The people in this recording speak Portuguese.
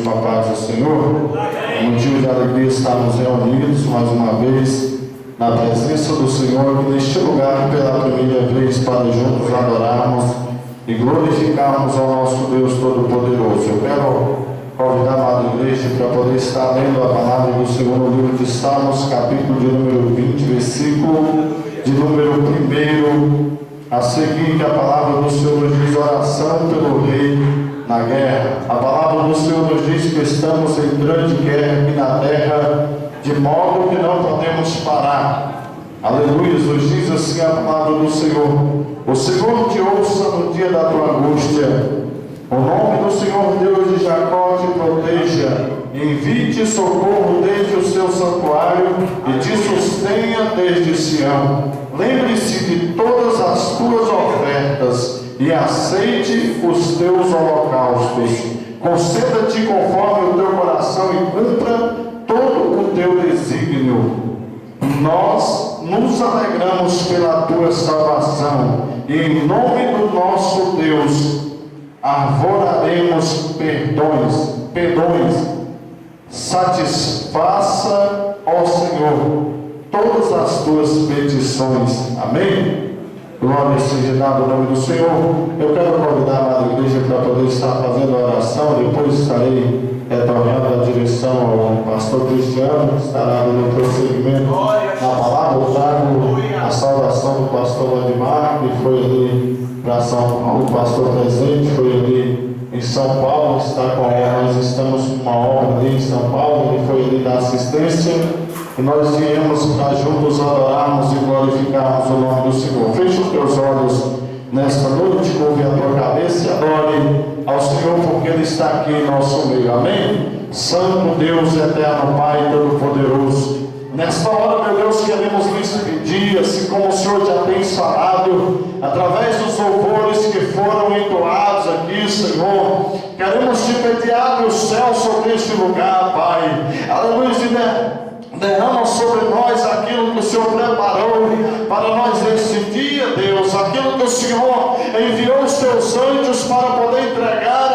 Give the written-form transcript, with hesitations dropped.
com a paz do Senhor. É motivo de alegria estarmos reunidos mais uma vez na presença do Senhor aqui neste lugar pela primeira vez para juntos adorarmos e glorificarmos ao nosso Deus Todo-Poderoso. Eu quero convidar a amada igreja para poder estar lendo a palavra do Senhor no livro de Salmos, capítulo de número 20, versículo de número 1. A seguir, que a palavra do Senhor nos diz: oração pelo rei na guerra. A palavra do Senhor nos diz que estamos em grande guerra aqui na terra, de modo que não podemos parar. Aleluia, nos diz assim a palavra do Senhor: o Senhor te ouça no dia da tua angústia, o nome do Senhor Deus de Jacó te proteja, envie-te socorro desde o seu santuário e te sustenha desde Sião. Lembre-se de todas as tuas ofertas e aceite os teus holocaustos. Conceda-te conforme o teu coração e cumpra todo o teu desígnio. Nós nos alegramos pela tua salvação e em nome do nosso Deus arvoraremos perdões. Satisfaça, ó Senhor, todas as tuas petições. Amém? Glória seja dada ao nome do Senhor. Eu quero convidar a amada igreja para poder estar fazendo a oração. Depois estarei retornando a direção ao pastor Cristiano, que estará no prosseguimento na palavra. Eu trago a saudação do pastor Vladimar, que foi ali para São Paulo, o pastor presente, foi ali em São Paulo, está com ela. Nós estamos com uma obra ali em São Paulo, ele foi ali dar assistência. E nós viemos para juntos adorarmos e glorificarmos o nome do Senhor. Feche os teus olhos nesta noite, curve a tua cabeça e adore ao Senhor, porque Ele está aqui em nosso meio. Amém? Santo Deus, eterno Pai Todo-Poderoso, nesta hora, meu Deus, queremos lhes pedir, assim como o Senhor já tem falado, através dos louvores que foram entoados aqui, Senhor, queremos te pedir: abre o céu sobre este lugar, Pai. Aleluia. Derrama sobre nós aquilo que o Senhor preparou para nós neste dia, Deus. Aquilo que o Senhor enviou os teus anjos para poder entregar